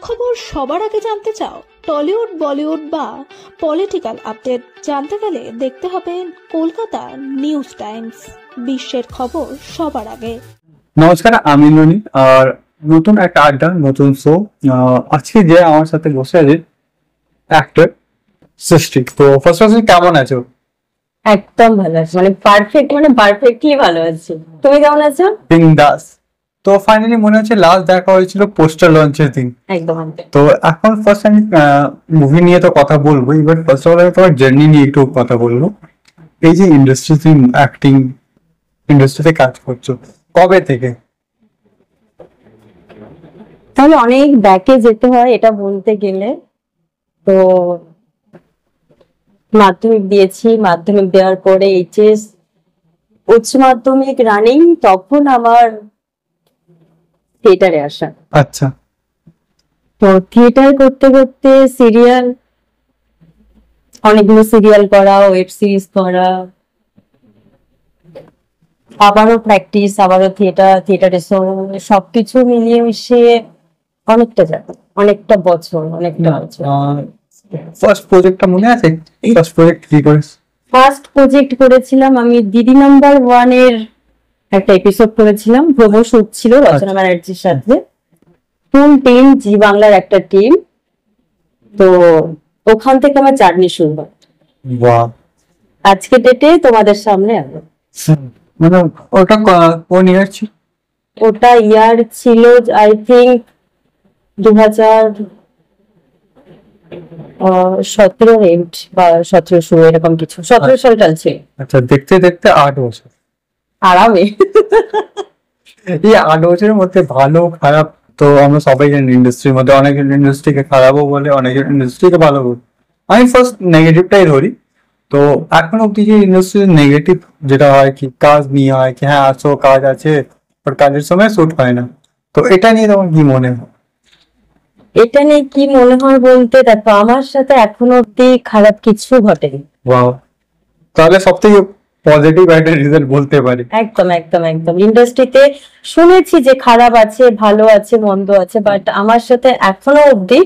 খবর সবার আগে জানতে চাও? টলিউড, বলিউড বা পলিটিক্যাল আপডেট জানতে গেলে দেখতে হবে কলকাতা নিউজ টাইমস, বিশ্বের খবর সবার আগে। নমস্কার, আমি ননি। আর নতুন একটা আড্ডা, নতুন শো। আজকে যে আমার সাথে বসে আছে অ্যাক্টর সৃষ্টি। তো ফার্স্ট অফ অল কেমন আছো? একদম ভালো আছি, পারফেক্টলি ভালো আছি। তুমি কেমন আছো? বিন্দাস। তো ফাইনালি মনে হচ্ছে লাস্ট দেখা হয়েছিল পোস্টার লঞ্চের দিন। একদম। তো এখন ফার্স্ট আমি মুভি নিয়ে তো কথা বলবো, এবার ফার্স্ট অফ অল আমি তোমার জার্নি নিয়ে একটু কথা বলবো। এই যে ইন্ডাস্ট্রিতে অ্যাক্টিং ইন্ডাস্ট্রিতে কাজ করছো কবে থেকে? তাহলে অনেক ব্যাকে যেতে হয় এটা বলতে গেলে। তো মাধ্যমিক দিয়েছি, মাধ্যমিক দেওয়ার পরে এইচএস, উচ্চ মাধ্যমিক রানিং, তখন আমার থিয়েটারে আসা। আচ্ছা। তো থিয়েটার করতে করতে সিরিয়াল, অনেকগুলো সিরিয়াল করা, ওয়েব সিরিজ করা, আবারও প্র্যাকটিস, আবারও থিয়েটারে সবকিছু মিলিয়ে মিশিয়ে অনেকটা বছর। ফার্স্ট প্রজেক্টটা মনে আছে? ফার্স্ট প্রজেক্ট কি করিস? ফার্স্ট প্রজেক্ট করেছিলাম আমি দিদি নাম্বার 1 এর একটা এপিসোড করেছিলাম। প্রোমো শুট ছিল রচনা ব্যানার্জির সাথে, ফুল টিম, জি বাংলার একটা টিম। তো ওখান থেকে আমার জার্নি শুরু হয়। বাহ। আজকে ডেটে তোমাদের সামনে আলো। মানে ওটা কোন ইয়ার ছিল? ওটা ইয়ার ছিল আই থিঙ্ক 2017 এন্ড বা 17 শুরু, এরকম কিছু। 17 সালটা ছিল। আচ্ছা, দেখতে দেখতে 8 বছর আরামে। এই 8 বছরের মধ্যে ভালো খারাপ তো আমরা সবাই জানি। ইন্ডাস্ট্রির মধ্যে অনেক ইন্ডাস্ট্রিকে খারাপও বলে, অনেক ইন্ডাস্ট্রিকে ভালো বলে। আমি ফার্স্ট নেগেটিভটাই ধরি। তো এখন অব্দি যে ইন্ডাস্ট্রির নেগেটিভ যেটা হয় কি, কাজ নিয়ে হয় কি, হ্যাঁ আসো কাজ আছে, বাট কাজের সময় শুট হয় না। তো এটা নিয়ে তোমার কি মনে হয়? এটা নিয়ে কি মনে হয় বলতে, দেখো আমার সাথে এখনো অব্দি খারাপ কিছু ঘটেনি। ওয়াও, তাহলে সব থেকে পজিটিভ একটা রিজাল্ট বলতে পারি। একদম ইন্ডাস্ট্রিতে শুনেছি যে খারাপ আছে, ভালো আছে, মন্দ আছে, বাট আমার সাথে এখনো অব্দি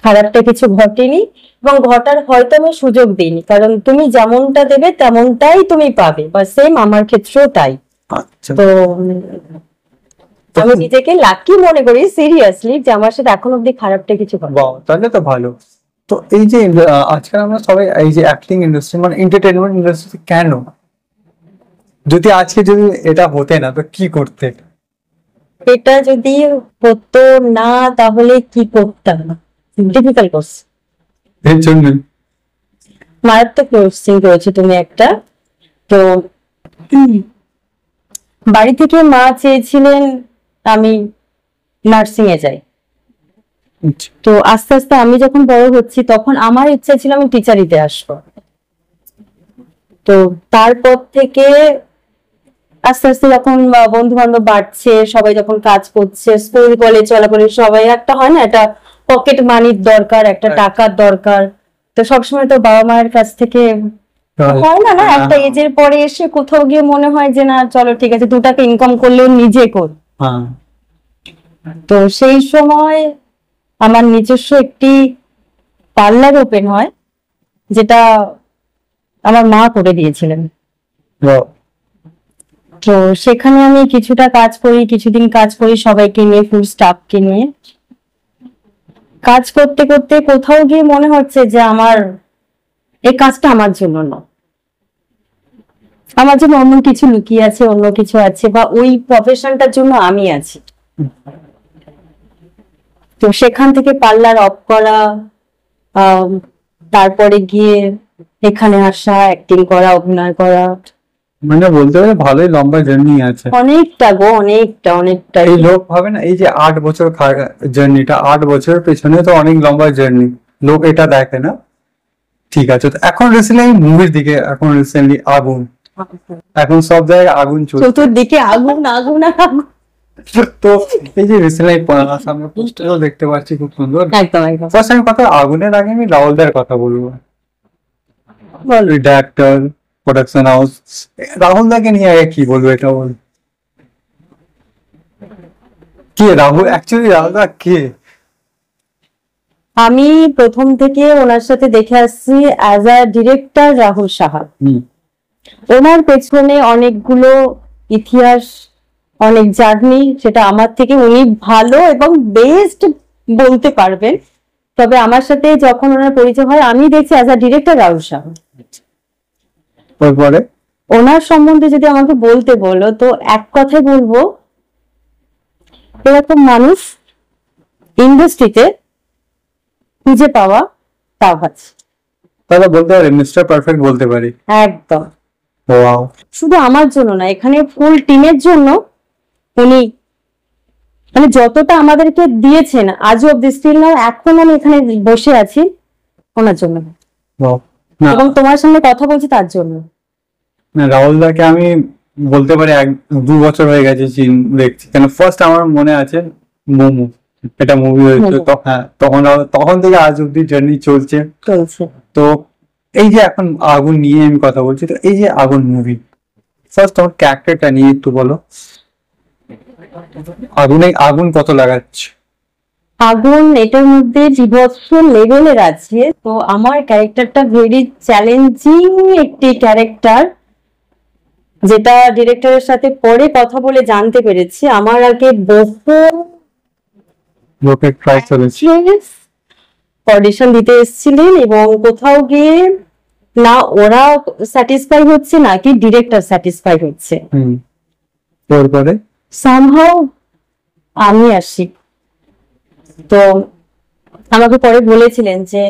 খারাপটা কিছু ঘটেনি, এবং ঘটার হয়তো আমি সুযোগ দিইনি। কারণ তুমি যেমনটা দেবে তেমনটাই তুমি পাবে, বা সেম আমার ক্ষেত্রেও তাই। আচ্ছা। তো আমি নিজেকে লাকি মনে করি সিরিয়াসলি, যে আমার সাথে এখন অব্দি খারাপটা কিছু ঘটেনি। তাহলে তো ভালো। তো এই যে আজকাল আমরা সবাই এই যে অ্যাক্টিং ইন্ডাস্ট্রি মানে এন্টারটেইনমেন্ট ইন্ডাস্ট্রি কেন, যদি আজকে যদি এটা হতে না তো কি করতে? এটা যদি হতো না তাহলে কি করতাম? ডিফিকাল্ট কোশ্চেন, এর জন্য মারাত্মক কোশ্চেন করেছো তুমি একটা। তো বাড়ি থেকে মা চেয়েছিলেন আমি নার্সিং এ যাই। তো আস্তে আস্তে আমি যখন বড় হচ্ছি তখন আমার ইচ্ছা ছিল আমি টিচারিতে আসবো। তো তারপর থেকে আস্তে আস্তে যখন বন্ধু বান্ধব বাড়ছে, সবাই যখন কাজ করছে, স্কুল কলেজ চলাকালীন সবাই একটা হয় না, একটা পকেট মানির দরকার, একটা টাকার দরকার। তো সবসময় তো বাবা মায়ের কাছ থেকে হয় না একটা এজের পরে এসে কোথাও গিয়ে মনে হয় যে না চলো ঠিক আছে, 2 টাকা ইনকাম করলেও নিজে কর। তো সেই সময় আমার নিজস্ব একটি পার্লার ওপেন হয়, যেটা আমার মা করে দিয়েছিলেন। তো সেখানে আমি কিছুটা কাজ করি, কিছুদিন কাজ করি সবাইকে নিয়ে, ফুল স্টাফকে নিয়ে। কাজ করতে করতে কোথাও গিয়ে মনে হচ্ছে যে আমার এই কাজটা আমার জন্য না, আমার জন্য অন্য কিছু লুকিয়ে আছে, অন্য কিছু আছে, বা ওই প্রফেশনটার জন্য আমি আছি। তো সেখান থেকে পার্লার অফ করা, তারপরে গিয়ে এখানে আসা, অ্যাক্টিং করা, অভিনয় করা, মানে বলতে পারে ভালোই লম্বা জার্নি আছে। অনেকটা। এই লোক ভাবে না এই যে 8 বছর জার্নিটা, 8 বছরের পেছনে তো অনেক লম্বা জার্নি, লোক এটা দেখে না। ঠিক আছে, তো এখন রিসেন্টলি মুভির দিকে, এখন রিসেন্টলি আগুন, এখন সব জায়গায় আগুন চলছে, চতুর্দিকে আগুন। তো এই যে রিসেন্টলি সামনে পোস্টারও দেখতে পাচ্ছি খুব সুন্দর। একদম ফার্স্ট আমি কথা আগুনের আগে আমি রাহুলদার কথা বলবো। ডাইরেক্টর, প্রোডাকশন হাউস, রাহুলদাকে নিয়ে আগে কি বলবো এটা বল। কে রাহুল? অ্যাকচুয়ালি রাহুলদা কে? আমি প্রথম থেকে ওনার সাথে দেখে আসছি as a director Rahul Saha. ওনার পেছনে অনেকগুলো ইতিহাস, অনেক জার্নি, সেটা আমার থেকে উনি ভালো এবং বেস্ট বলতে পারবেন। তবে আমার সাথে যখন ওনার পরিচয় হয় আমি দেখছি as a director Rahul Saha. তারপরে ওনার সম্বন্ধে যদি আমাকে বলতে বলো তো এক কথায় বলবো, এরকম মানুষ ইন্ডাস্ট্রিতে খুঁজে পাওয়া তাও আছে। তাহলে বলতে পারি মিস্টার পারফেক্ট বলতে পারি। একদম। ওয়াও। শুধু আমার জন্য না, এখানে ফুল টিমের জন্য উনি মানে যতটা আমাদেরকে দিয়েছেন আজও অব্দি স্টিল না, এখন আমি এখানে বসে আছি ওনার জন্য। ওয়াও। না এবং তোমার সঙ্গে কথা বলছি তার জন্য। না, রাহুল দাকে আমি বলতে পারি 1-2 বছর হয়ে গেছে দেখছি, কেন ফার্স্ট আমার মনে আছে মোমো, এটা মুভি হয়েছিল তো, হ্যাঁ তখন থেকে আজ অব্দি জার্নি চলছে। তো এই যে এখন আগুন নিয়ে আমি কথা বলছি, তো এই যে আগুন মুভি, ফার্স্ট তোমার ক্যারেক্টারটা নিয়ে একটু বলো। আগুন কত লাগাচ্ছে? আগুন এটার মধ্যে বিভৎস লেভেলের আছে। তো আমার ক্যারেক্টারটা ভেরি চ্যালেঞ্জিং একটি ক্যারেক্টার, যেটা ডিরেক্টরের সাথে পরে কথা বলে জানতে পেরেছি। আমার আগে বহু লোকে ট্রাই করেছে, অডিশন দিতে এসেছিলেন এবং কোথাও গিয়ে না ওরা স্যাটিসফাই হচ্ছে না কি ডিরেক্টর স্যাটিসফাই হচ্ছে। তারপরে সামহাউ আমি আসি, তো আমাকে পরে বলেছিলেন যে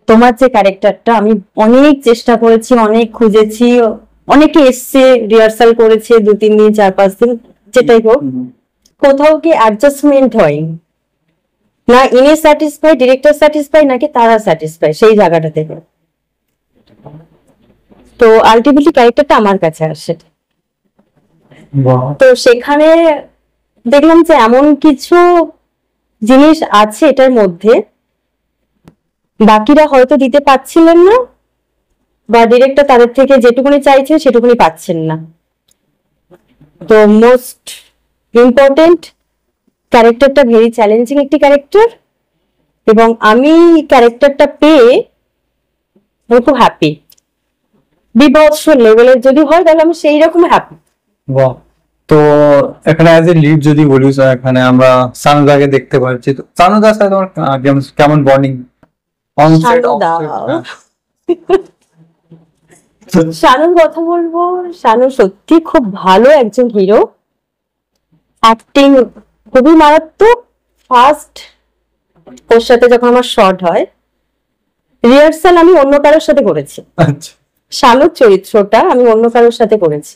তোমার যে ক্যারেক্টারটা, আমি অনেক চেষ্টা করেছি, অনেক খুঁজেছি, অনেকে এসছে, রিহার্সাল করেছে 2-3 দিন 4-5 দিন, যেটাই হোক, কোথাও কি অ্যাডজাস্টমেন্ট হয় না, ইনি স্যাটিসফাই, ডিরেক্টর স্যাটিসফাই নাকি তারা স্যাটিসফাই সেই জায়গাটা থেকে। তো আলটিমেটলি ক্যারেক্টারটা আমার কাছে আসে। তো সেখানে দেখলাম যে এমন কিছু জিনিস আছে এটার মধ্যে বাকিরা হয়তো দিতে পারছিলেন না, বা ডিরেক্টর তাদের থেকে যেটুকুনি চাইছে সেটুকুনি পাচ্ছেন না। তো মোস্ট ইম্পর্টেন্ট, ক্যারেক্টারটা ভেরি চ্যালেঞ্জিং একটি ক্যারেক্টার, এবং আমি ক্যারেক্টারটা পেয়ে খুব হ্যাপি। বিভৎস লেভেলের যদি হয় তাহলে আমি সেই রকম হ্যাপি। তো এখানে অ্যাজ এ লিড যদি বলি, এখানে আমরা সানুদাকে দেখতে পাচ্ছি। তো সানুদার সাথে তোমার কেমন বন্ডিং? শানুর কথা বলবো, শানু সত্যি খুব ভালো একজন হিরো, অ্যাক্টিং খুবই মারাত্মক। ফার্স্ট ওর সাথে যখন আমার শর্ট হয়, রিহার্সাল আমি অন্য কারোর সাথে করেছি। আচ্ছা। শানুর চরিত্রটা আমি অন্য কারোর সাথে করেছি।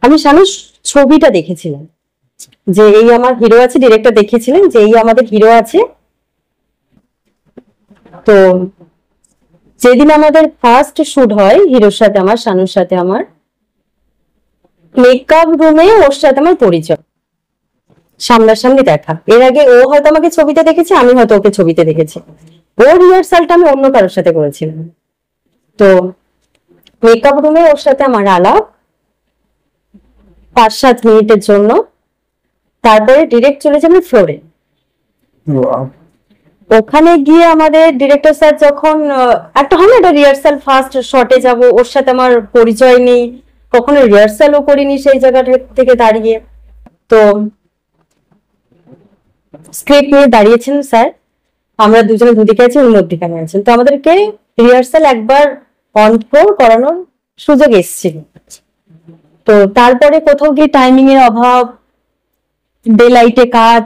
আমি শানুর ছবিটা দেখেছিলাম যে এই আমার হিরো আছে, ডিরেক্টর দেখেছিলেন যে এই আমাদের হিরো আছে। তো যেদিন আমাদের ফার্স্ট শুট হয় হিরোর সাথে আমার, শানুর সাথে আমার, মেকআপ রুমে ওর সাথে আমার পরিচয়, সামনাসামনি দেখা। এর আগে ও হয়তো আমাকে ছবিতে দেখেছে, আমি হয়তো ওকে ছবিতে দেখেছি। ওর রিহার্সালটা আমি অন্য কারোর সাথে করেছিলাম। তো মেকআপ রুমে ওর সাথে আমার আলাপ 5-7 মিনিটের জন্য, তারপরে ডিরেক্ট চলে যাবে ফ্লোরে। ওখানে গিয়ে আমাদের ডিরেক্টর স্যার যখন একটা হয় না, একটা রিহার্সাল ফার্স্ট শটে যাব, ওর সাথে আমার পরিচয় নেই, কখনো রিহার্সালও করিনি সেই জায়গাটা থেকে দাঁড়িয়ে। তো স্ক্রিপ্ট নিয়ে দাঁড়িয়েছেন স্যার, আমরা দুজনে দুদিকে আছি, ওর মধ্যিখানে আছেন। তো আমাদেরকে রিহার্সাল একবার অন করানোর সুযোগ এসেছিল। তো তারপরে কোথাও গিয়ে টাইমিং এর অভাব, ডে লাইটে কাজ,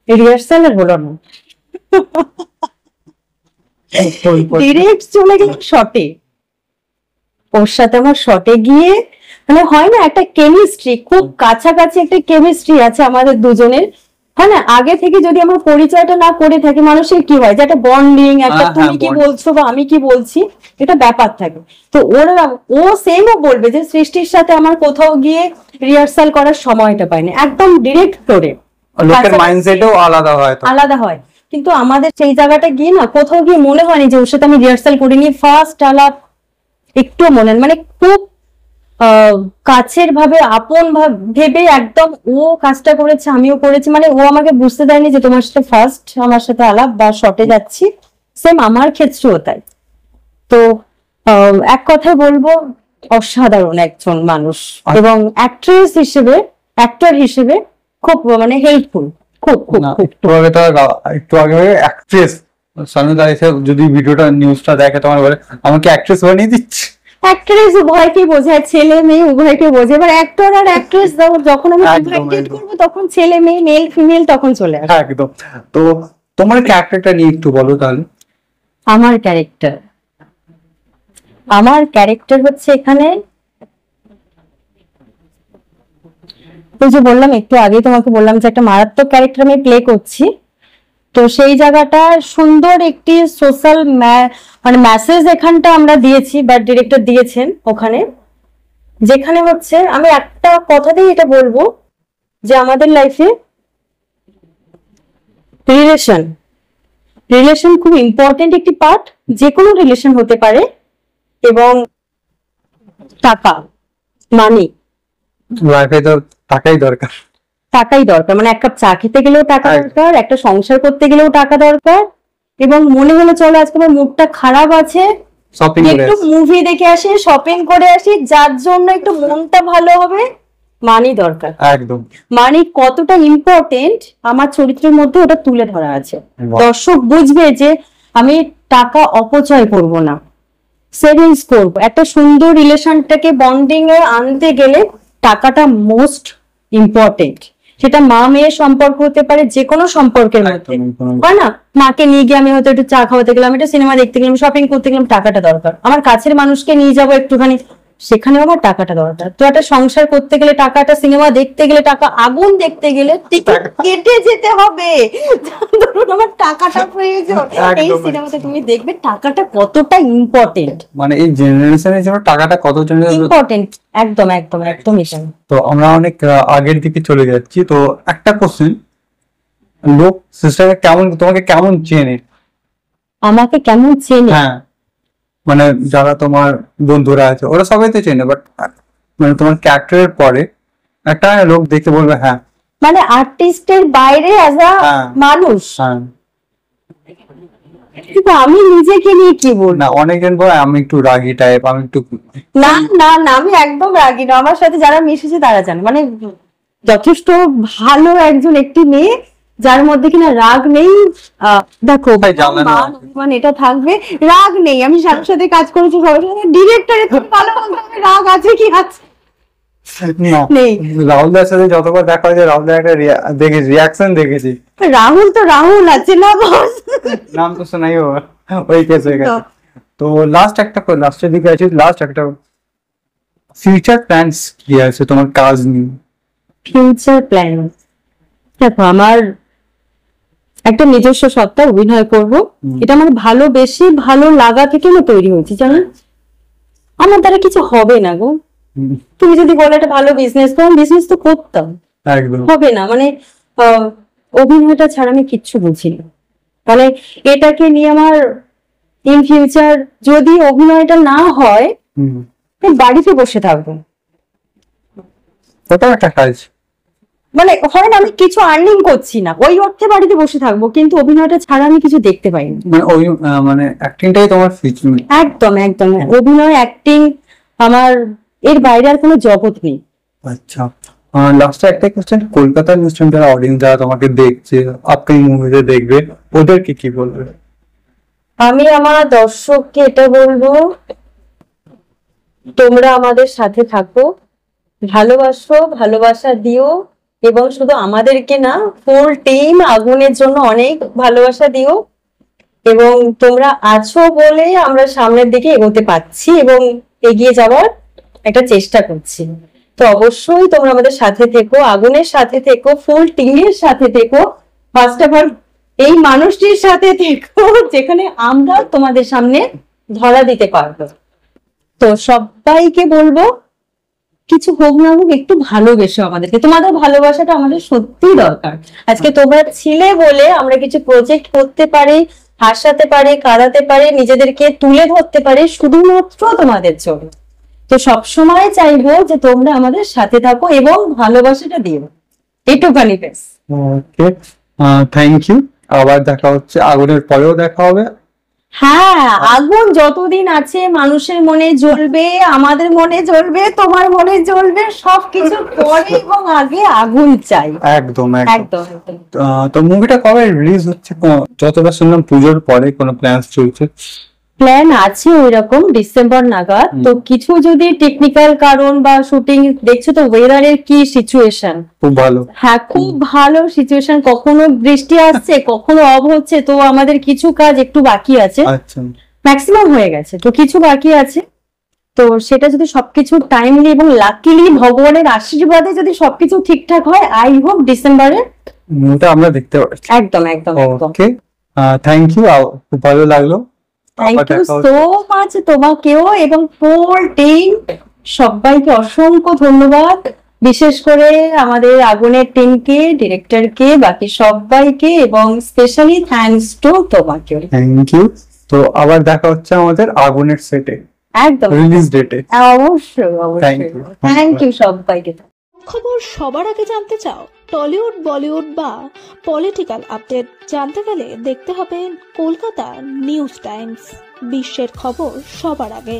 রিহার্সাল আর হলো না, ডিরেক্ট চলে গেল শটে। ওর সাথে আমার শটে গিয়ে মানে হয় না একটা কেমিস্ট্রি, খুব কাছাকাছি একটা কেমিস্ট্রি আছে আমাদের দুজনের, হ্যাঁ না? আগে থেকে যদি আমরা পরিচয়টা না করে থাকি, মানুষের কি হয় যে একটা বন্ডিং, একটা তুমি কি বলছো বা আমি কি বলছি, এটা ব্যাপার থাকে। তো ও সেমও বলবে যে সৃষ্টির সাথে আমার কোথাও গিয়ে রিহার্সাল করার সময়টা পাইনি, একদম ডিরেক্ট করে। লোকের মাইন্ডসেটও আলাদা হয়, কিন্তু আমাদের সেই জায়গাটা গিয়ে না কোথাও গিয়ে মনে হয়নি যে ওর সাথে আমি রিহার্সাল করিনি। ফার্স্ট আলাপ একটু মনে মানে খুব কাছের ভাবে আপন ভেবে একদম ও কাজটা করেছে আমিও করেছি, মানে ও আমাকে বুঝতে দেয়নি যে তোমার সাথে ফার্স্ট আমার সাথে আলাপ বা শর্টে যাচ্ছি, সেম আমার ক্ষেত্রেও তাই। তো এক কথায় বলবো অসাধারণ একজন মানুষ, এবং অ্যাক্ট্রেস হিসেবে অ্যাক্টর হিসেবে খুব মানে হেল্পফুল, খুব খুব খুব। একটু আগে অ্যাক্ট্রেস সানুদা এসে যদি ভিডিওটা নিউজটা দেখে তোমার বলে আমাকে অ্যাক্ট্রেস বানিয়ে দিচ্ছে। অ্যাক্ট্রেস উভয়কে বোঝায়, ছেলে মেয়ে উভয়কে বোঝে। এবার অ্যাক্টর আর অ্যাক্ট্রেস যখন আমি ডিভাইডেড করবো তখন ছেলে মেয়ে মেল ফিমেল তখন চলে আসে। একদম। তো তোমার ক্যারেক্টারটা নিয়ে একটু বলো তাহলে। আমার ক্যারেক্টার হচ্ছে এখানে ওই যে বললাম একটু আগে তোমাকে বললাম যে একটা মারাত্মক ক্যারেক্টার আমি প্লে করছি। তো সেই জায়গাটা সুন্দর একটি সোশ্যাল মানে মেসেজ এখানটা আমরা দিয়েছি বা ডিরেক্টর দিয়েছেন ওখানে, যেখানে হচ্ছে আমি একটা কথাতেই এটা বলবো যে আমাদের লাইফে রিলেশন খুব ইম্পর্টেন্ট একটি পার্ট, যে কোনো রিলেশন হতে পারে। এবং টাকা মানি লাইফে তো টাকাই দরকার, মানে এক কাপ চা খেতে গেলেও টাকা দরকার, একটা সংসার করতে গেলেও টাকা দরকার। এবং মনে হলো চলো আজকে আমার মুডটা খারাপ আছে, একটু মুভি দেখে আসি, শপিং করে আসি, যার জন্য একটু মনটা ভালো হবে, মানি দরকার। একদম মানি কতটা ইম্পর্টেন্ট আমার চরিত্রের মধ্যে ওটা তুলে ধরা আছে। দর্শক বুঝবে যে আমি টাকা অপচয় করব না, সেভিংস করব। একটা সুন্দর রিলেশনটাকে বন্ডিং এ আনতে গেলে টাকাটা মোস্ট ইম্পর্টেন্ট। সেটা মা মেয়ের সম্পর্ক হতে পারে, যে কোনো সম্পর্কের মধ্যে হয় না। মাকে নিয়ে গিয়ে আমি হয়তো একটু চা খাওয়াতে গেলাম, একটা সিনেমা দেখতে গেলাম, শপিং করতে গেলাম, টাকাটা দরকার। আমার কাছের মানুষকে নিয়ে যাবো একটুখানি, সেখানেও আমার টাকাটা দরকার। তো একটা সংসার করতে গেলে টাকা, একটা সিনেমা দেখতে গেলে টাকা, আগুন দেখতে গেলে টিকিট কেটে যেতে হবে, ধরুন আমার টাকাটা প্রয়োজন। এই সিনেমাতে তুমি দেখবে টাকাটা কতটা ইম্পর্টেন্ট, মানে এই জেনারেশনের জন্য টাকাটা কত ইম্পর্টেন্ট। একদম একদম একদম। তো আমরা অনেক আগের দিকে চলে যাচ্ছি। তো একটা কোশ্চেন, লোক সিস্টারকে কেমন, তোমাকে কেমন চেনে? আমাকে কেমন চেনে? হ্যাঁ, মানে যারা তোমার বন্ধুরা আছে ওরা সবাই তো চেনে, বাট মানে তোমার ক্যারেক্টারের পরে একটা লোক দেখে বলবে হ্যাঁ, মানে আর্টিস্টের বাইরে অ্যাজ আ মানুষ। কিন্তু আমি নিজেকে নিয়ে কি বলবো? না, অনেকজন বলে আমি একটু রাগী টাইপ, আমি একটু না না না, আমি একদম রাগী না। আমার সাথে যারা মিশেছে তারা জানে, মানে যথেষ্ট ভালো একটি মেয়ে যার মধ্যে কিনা রাগ নেই। দেখো মানে এটা থাকবে, রাগ নেই। আমি সবার সাথে কাজ করেছি, সবার সাথে ডিরেক্টরের খুব ভালো বলতে হবে, রাগ আছে কি আছে নেই। রাহুল দার সাথে যতবার দেখা হয়েছে রাহুল দার একটা দেখেছি, রিয়াকশন দেখেছি। রাহুল তো রাহুল আছে না, বস নাম তো শোনাই ওই কেস হয়ে গেছে। তো লাস্টের দিকে আছে, লাস্ট একটা ফিউচার প্ল্যানস কি আছে তোমার কাজ নিয়ে? ফিউচার প্ল্যান দেখো, আমার একটা নিজস্ব সত্তা, অভিনয় করব। এটা আমার ভালোবেসে ভালো লাগা থেকে আমি তৈরি হয়েছি, জানো। আমার দ্বারা কিছু হবে না গো। তুমি যদি বলো একটা ভালো বিজনেস করো, বিজনেস তো করতাম, হবে না। মানে অভিনয়টা ছাড়া আমি কিচ্ছু বুঝি না। মানে এটাকে নিয়ে আমার ইন ফিউচার যদি অভিনয়টা না হয়, বাড়িতে বসে থাকবো। ওটাও একটা কাজ, মানে হয় না আমি কিছু আর্নিং করছি না, ওই অর্থে বাড়িতে বসে থাকবো, কিন্তু অভিনয়টা ছাড়া আমি কিছু দেখতে পাই না। মানে ওই মানে অ্যাক্টিংটাই তোমার ফিউচার? একদম একদম, অভিনয় অ্যাক্টিং আমার, এর বাইরে আর কোনো জগৎ নেই। আচ্ছা, লাস্টে একটা কোশ্চেন, কলকাতার নিউজ চ্যানেল অডিয়েন্স যারা তোমাকে দেখছে, আপকামিং মুভিতে দেখবে, ওদেরকে কি বলবে? আমি আমার দর্শককে এটা বলবো, তোমরা আমাদের সাথে থাকো, ভালোবাসো, ভালোবাসা দিও, এবং শুধু আমাদেরকে না, ফুল টিম আগুনের জন্য অনেক ভালোবাসা দিও। এবং তোমরা আছো বলে আমরা সামনের দিকে এগোতে পারছি এবং এগিয়ে যাওয়ার একটা চেষ্টা করছি। তো অবশ্যই তোমরা আমাদের সাথে থেকো, আগুনের সাথে থেকো, ফুল টিমের সাথে থেকো, ফার্স্ট অফ অল এই মানুষটির সাথে থেকো যেখানে আমরা তোমাদের সামনে ধরা দিতে পারবো। তো সবাইকে বলবো, কিছু হোক না হোক একটু ভালোবেসো আমাদেরকে, তোমাদের ভালোবাসাটা আমাদের সত্যি দরকার। আজকে তোমরা ছিলে বলে আমরা কিছু প্রজেক্ট করতে পারি, হাসাতে পারি, কাঁদাতে পারি, নিজেদেরকে তুলে ধরতে পারি, শুধুমাত্র তোমাদের জন্য। তো সবসময় চাইবো যে তোমরা আমাদের সাথে থাকো এবং ভালোবাসাটা দিও, এইটুখানি বেশ। ওকে, থ্যাংক ইউ। আবার দেখা হচ্ছে, আগুনের পরেও দেখা হবে। হ্যাঁ, আগুন যতদিন আছে মানুষের মনে জ্বলবে, আমাদের মনে জ্বলবে, তোমার মনে জ্বলবে, সবকিছু পরে এবং আগে আগুন চাই। একদম একদম। একদম একদম। তো মুভিটা কবে রিলিজ হচ্ছে? যতটা শুনলাম পুজোর পরে কোনো প্ল্যান চলছে? প্ল্যান আছে ওই রকম ডিসেম্বর নাগাদ। তো কিছু যদি টেকনিক্যাল কারণ বা শুটিং, দেখছো তো ওয়েদারের কি সিচুয়েশন, খুব ভালো। হ্যাঁ খুব ভালো সিচুয়েশন, কখনো বৃষ্টি আসছে কখনো অফ হচ্ছে, তো আমাদের কিছু কাজ একটু বাকি আছে, আচ্ছা, ম্যাক্সিমাম হয়ে গেছে, তো কিছু বাকি আছে। তো সেটা যদি সবকিছু টাইমলি এবং লাকিলি ভগবানের আশীর্বাদে যদি সবকিছু ঠিকঠাক হয়, আই হোপ ডিসেম্বরে মুভিটা আমরা দেখতে পাচ্ছি। একদম একদম একদম। ওকে, থ্যাংক ইউ, খুব ভালো লাগলো। থ্যাংক ইউ সো মাচ তোমাকেও এবং ফুল টিম, সবাইকে অসংখ্য ধন্যবাদ, বিশেষ করে আমাদের আগুনের টিমকে, ডিরেক্টরকে, বাকি সবাইকে, এবং স্পেশালি থ্যাঙ্কস টু তোমাকেও। Thank you. তো আবার দেখা হচ্ছে আমাদের আগুনের সেটে, একদম রিলিজ ডেটে। অবশ্যই অবশ্যই। থ্যাংক ইউ সবাইকে। খবর সবার আগে জানতে চাও, টলিউড বলিউড বা পলিটিক্যাল আপডেট জানতে গেলে দেখতে হবে কলকাতা নিউজ টাইমস। বিশ্বের খবর সবার আগে।